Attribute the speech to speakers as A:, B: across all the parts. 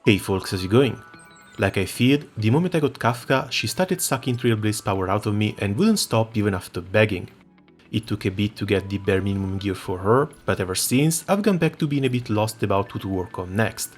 A: Hey folks, how's it going? Like I feared, the moment I got Kafka, she started sucking Trailblaze power out of me and wouldn't stop even after begging. It took a bit to get the bare minimum gear for her, but ever since, I've gone back to being a bit lost about what to work on next.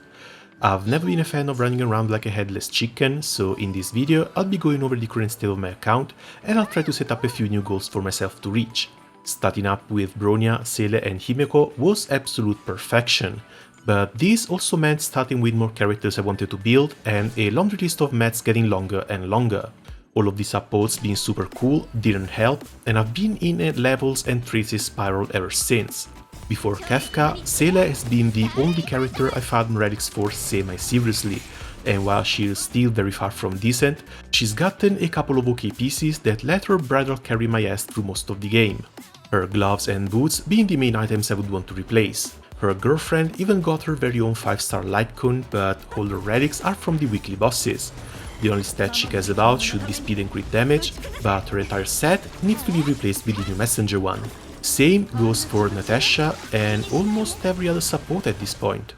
A: I've never been a fan of running around like a headless chicken, so in this video I'll be going over the current state of my account and I'll try to set up a few new goals for myself to reach. Starting up with Bronya, Sele and Himeko was absolute perfection, but this also meant starting with more characters I wanted to build and a laundry list of mats getting longer and longer. All of these supports being super cool didn't help, and I've been in a levels and traces spiral ever since. Before Kafka, Sele has been the only character I farmed relics for semi-seriously, and while she is still very far from decent, she's gotten a couple of OK pieces that let her bridal carry my ass through most of the game. Her gloves and boots being the main items I would want to replace. Her girlfriend even got her very own 5-star light cone, but all her relics are from the weekly bosses. The only stat she cares about should be speed and crit damage, but her entire set needs to be replaced with the new messenger one. Same goes for Natasha and almost every other support at this point.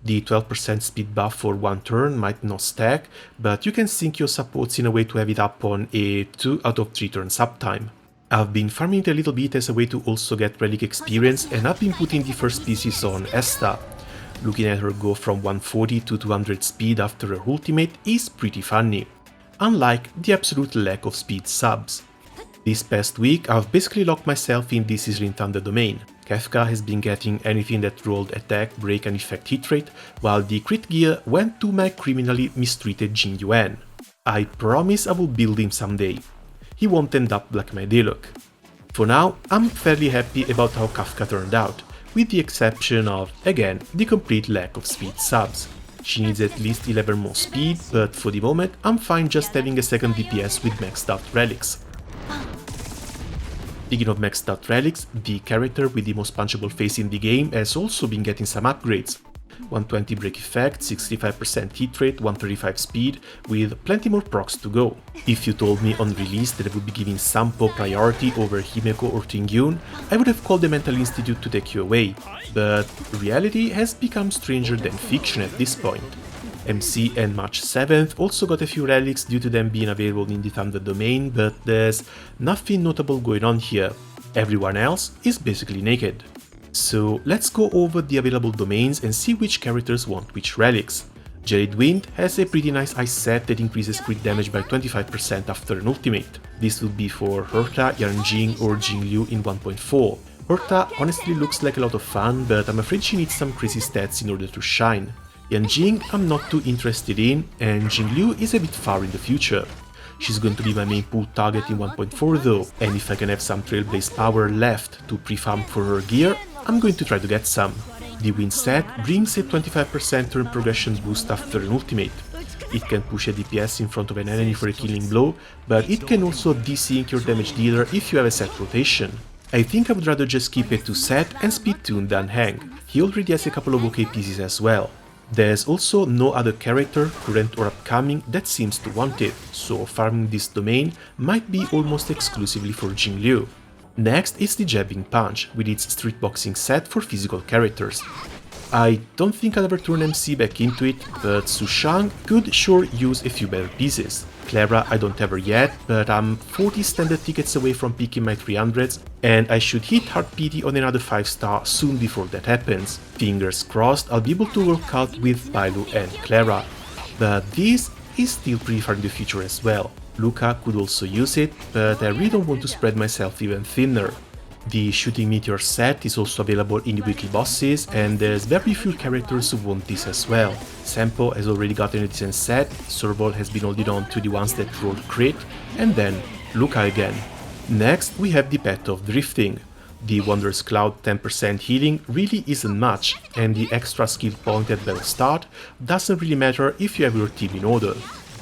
A: The 12% speed buff for one turn might not stack, but you can sync your supports in a way to have it up on a 2 out of 3 turns uptime. I've been farming it a little bit as a way to also get relic experience, and I've been putting the first pieces on Esta. Looking at her go from 140 to 200 speed after her ultimate is pretty funny, unlike the absolute lack of speed subs. This past week I've basically locked myself in the Sizzling Thunder domain. Kafka has been getting anything that rolled attack, break and effect hit rate, while the crit gear went to my criminally mistreated Jing Yuan. I promise I will build him someday. He won't end up like my Diluc. For now, I'm fairly happy about how Kafka turned out, with the exception of, again, the complete lack of speed subs. She needs at least 11 more speed, but for the moment I'm fine just having a second DPS with maxed out relics. Speaking of maxed out relics, the character with the most punchable face in the game has also been getting some upgrades. 120 break effect, 65% hit rate, 135 speed, with plenty more procs to go. If you told me on release that I would be giving Sampo priority over Himeko or Tingyun, I would have called the Mental Institute to take you away, but reality has become stranger than fiction at this point. MC and March 7th also got a few relics due to them being available in the Thunder domain, but there's nothing notable going on here. Everyone else is basically naked. So let's go over the available domains and see which characters want which relics. Jade Wind has a pretty nice ice set that increases crit damage by 25% after an ultimate. This would be for Herta, Yanjing or Jingliu in 1.4. Herta honestly looks like a lot of fun, but I'm afraid she needs some crazy stats in order to shine. Yanjing I'm not too interested in, and Jingliu is a bit far in the future. She's going to be my main pull target in 1.4 though, and if I can have some Trailblaze power left to pre-farm for her gear, I'm going to try to get some. The Wind set brings a 25% turn progression boost after an ultimate. It can push a DPS in front of an enemy for a killing blow, but it can also desync your damage dealer if you have a set rotation. I think I would rather just keep it to set and speed tune than hang. He already has a couple of OK pieces as well. There's also no other character, current or upcoming, that seems to want it, so farming this domain might be almost exclusively for Jingliu. Next is the Jabbing Punch, with its street boxing set for physical characters. I don't think I'll ever turn MC back into it, but Sushang could sure use a few better pieces. Clara I don't have her yet, but I'm 40 standard tickets away from picking my 300s, and I should hit hard PT on another 5-star soon before that happens. Fingers crossed I'll be able to work out with Bailu and Clara, but this is still pretty far in the future as well. Luca could also use it, but I really don't want to spread myself even thinner. The Shooting Meteor set is also available in the weekly bosses, and there's very few characters who want this as well. Sampo has already gotten a decent set, Serval has been holding on to the ones that roll crit, and then Luca again. Next we have the Path of Drifting. The Wanderer's Cloud 10% healing really isn't much, and the extra skill point at battle start doesn't really matter if you have your team in order.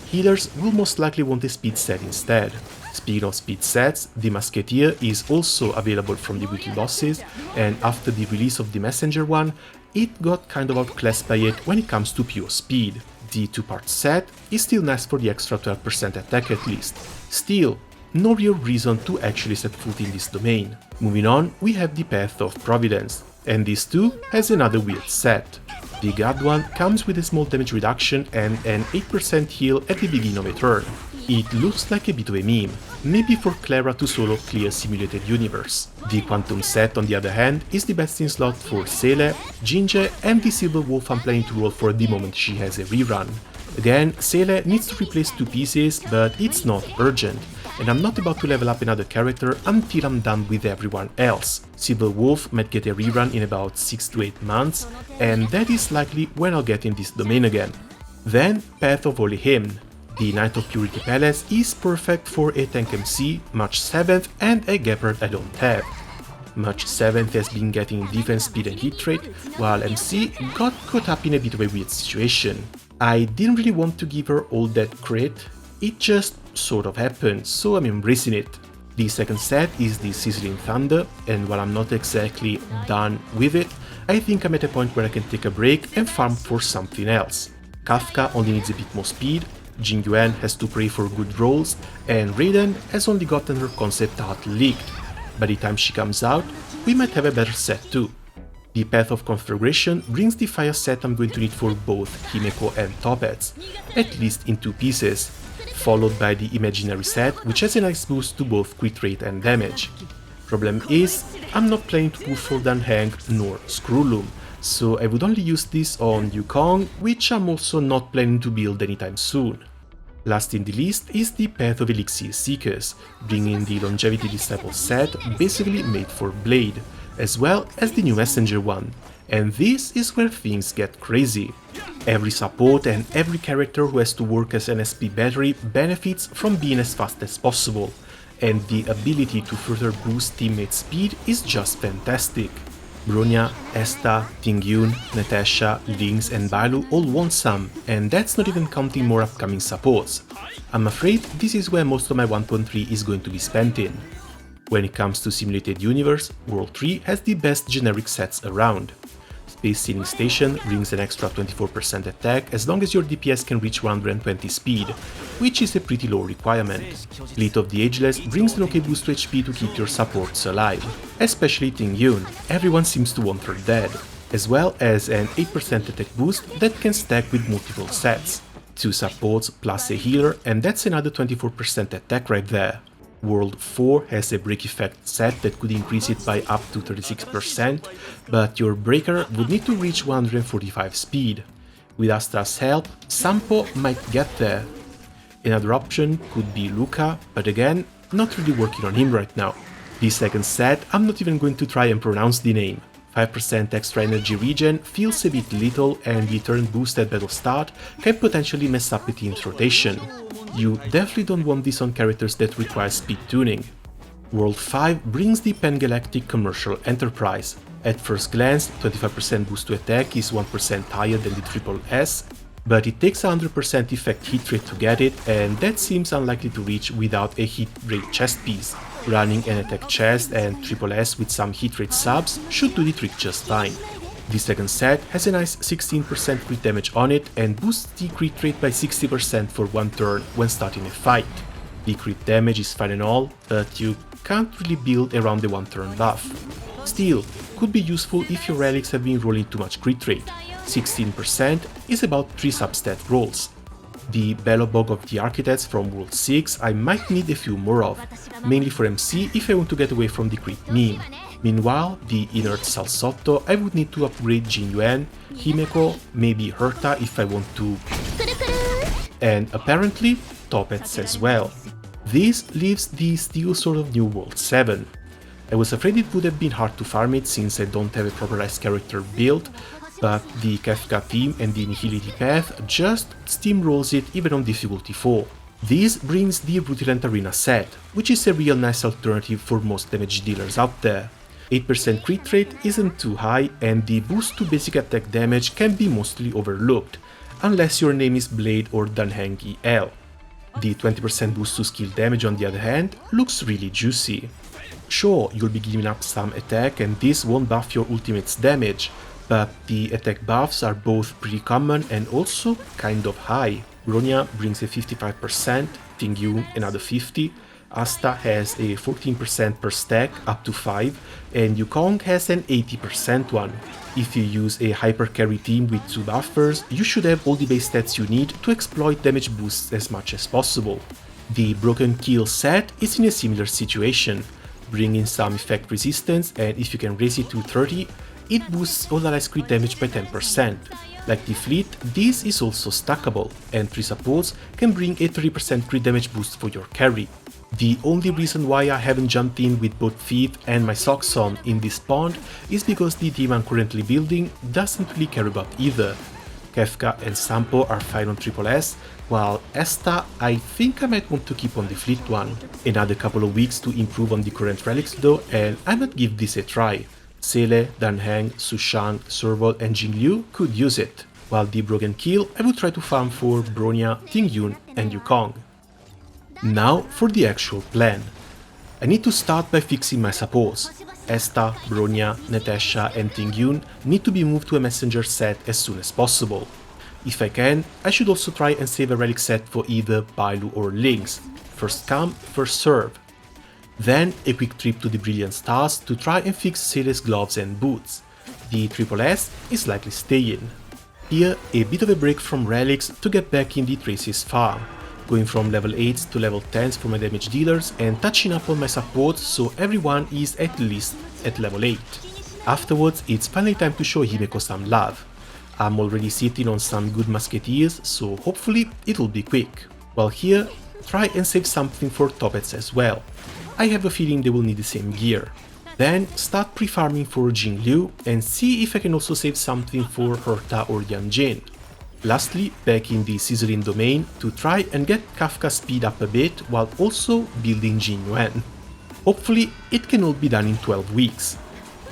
A: Healers will most likely want a speed set instead. Speaking of speed sets, the Musketeer is also available from the weekly bosses, and after the release of the Messenger one, it got kind of outclassed by it when it comes to pure speed. The 2-part set is still nice for the extra 12% attack at least. Still, no real reason to actually set foot in this domain. Moving on, we have the Path of Providence, and this too has another weird set. The God one comes with a small damage reduction and an 8% heal at the beginning of a turn. It looks like a bit of a meme, maybe for Clara to solo clear Simulated Universe. The Quantum set, on the other hand, is the best in slot for Seele, Jinje and the Silver Wolf I'm planning to roll for the moment she has a rerun. Again, Seele needs to replace 2 pieces, but it's not urgent, and I'm not about to level up another character until I'm done with everyone else. Silver Wolf might get a rerun in about 6 to 8 months, and that is likely when I'll get in this domain again. Then, Path of Holy Hymn. The Knight of Purity Palace is perfect for a tank MC, Mage 7th and a Gepard I don't have. Mage 7th has been getting defense speed and hit rate, while MC got caught up in a bit of a weird situation. I didn't really want to give her all that crit, it just sort of happened, so I'm embracing it. The second set is the Sizzling Thunder, and while I'm not exactly done with it, I think I'm at a point where I can take a break and farm for something else. Kafka only needs a bit more speed, Jingyuan has to pray for good rolls, and Raiden has only gotten her concept art leaked. By the time she comes out, we might have a better set too. The Path of Conflagration brings the fire set I'm going to need for both Himeko and Toppets, at least in 2 pieces, followed by the Imaginary set, which has a nice boost to both crit rate and damage. Problem is, I'm not planning to pull for Danheng nor Screwloom, so I would only use this on Yukong, which I'm also not planning to build anytime soon. Last in the list is the Path of Elixir Seekers, bringing the Longevity Disciple set basically made for Blade, as well as the new Messenger one, and this is where things get crazy. Every support and every character who has to work as an SP battery benefits from being as fast as possible, and the ability to further boost teammate speed is just fantastic. Bronya, Esta, Tingyun, Natasha, Lynx and Bailu all want some, and that's not even counting more upcoming supports. I'm afraid this is where most of my 1.3 is going to be spent in. When it comes to Simulated Universe, World 3 has the best generic sets around. Space Sealing Station brings an extra 24% attack as long as your DPS can reach 120 speed, which is a pretty low requirement. Lead of the Ageless brings an okay boost to HP to keep your supports alive, especially Tingyun, everyone seems to want her dead, as well as an 8% attack boost that can stack with multiple sets. 2 supports plus a healer, and that's another 24% attack right there. World 4 has a break effect set that could increase it by up to 36%, but your breaker would need to reach 145 speed. With Astra's help, Sampo might get there. Another option could be Luca, but again, not really working on him right now. The second set, I'm not even going to try and pronounce the name. 5% extra energy regen feels a bit little, and the turn boost at battle start can potentially mess up a team's rotation. You definitely don't want this on characters that require speed tuning. World 5 brings the Pan-Galactic Commercial Enterprise. At first glance, 25% boost to attack is 1% higher than the Triple S, but it takes 100% effect hit rate to get it, and that seems unlikely to reach without a hit rate chest piece. Running an attack chest and Triple S with some hit rate subs should do the trick just fine. The second set has a nice 16% crit damage on it and boosts the crit rate by 60% for 1 turn when starting a fight. The crit damage is fine and all, but you can't really build around the 1 turn buff. Still, could be useful if your relics have been rolling too much crit rate. 16% is about 3 substat rolls. The Bellobog of the Architects from World 6 I might need a few more of, mainly for MC if I want to get away from the crit meme. Meanwhile, the Inert Salsotto I would need to upgrade Jinyuan, Himeko, maybe Herta if I want to, and apparently Toppets as well. This leaves the still sort of new World 7. I was afraid it would have been hard to farm it since I don't have a proper ice character build, but the Kefka theme and the Nihility path just steamrolls it even on difficulty 4. This brings the Rutilant Arena set, which is a real nice alternative for most damage dealers out there. 8% crit rate isn't too high, and the boost to basic attack damage can be mostly overlooked, unless your name is Blade or Danheng EL. The 20% boost to skill damage on the other hand looks really juicy. Sure, you'll be giving up some attack and this won't buff your ultimate's damage, but the attack buffs are both pretty common and also kind of high. Bronya brings a 55%, Tingyun another 50%, Asta has a 14% per stack up to 5, and Yukong has an 80% one. If you use a hyper carry team with 2 buffers, you should have all the base stats you need to exploit damage boosts as much as possible. The Broken Kill set is in a similar situation. Bring in some effect resistance, and if you can raise it to 30, it boosts all allies crit damage by 10%. Like the fleet, this is also stackable, and 3 supports can bring a 30% crit damage boost for your carry. The only reason why I haven't jumped in with both feet and my socks on in this pond is because the team I'm currently building doesn't really care about either. Kefka and Sampo are fine on Triple S, while Esta I think I might want to keep on the fleet one. Another couple of weeks to improve on the current relics though, and I might give this a try. Sele, Danheng, Sushang, Serval and Jingliu could use it, while the Broken Kill I would try to farm for Bronya, Tingyun and Yukong. Now for the actual plan. I need to start by fixing my supports. Esta, Bronya, Natasha and Tingyun need to be moved to a messenger set as soon as possible. If I can, I should also try and save a relic set for either Bailu or Lynx. First come, first serve. Then a quick trip to the Brilliant Stars to try and fix Sele's gloves and boots. The Triple S is likely staying. Here, a bit of a break from relics to get back in the Tracy's farm, going from level 8s to level 10s for my damage dealers and touching up on my support so everyone is at least at level 8. Afterwards, it's finally time to show Himeko some love. I'm already sitting on some good musketeers, so hopefully it'll be quick. While here, try and save something for Toppets as well. I have a feeling they will need the same gear. Then start pre-farming for Jingliu and see if I can also save something for Herta or Yanjin. Lastly, back in the Scissoring domain to try and get Kafka's speed up a bit while also building Jin Yuan. Hopefully it can all be done in 12 weeks.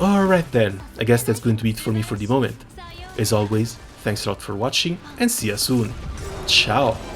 A: Alright then, I guess that's going to be it for me for the moment. As always, thanks a lot for watching and see you soon. Ciao!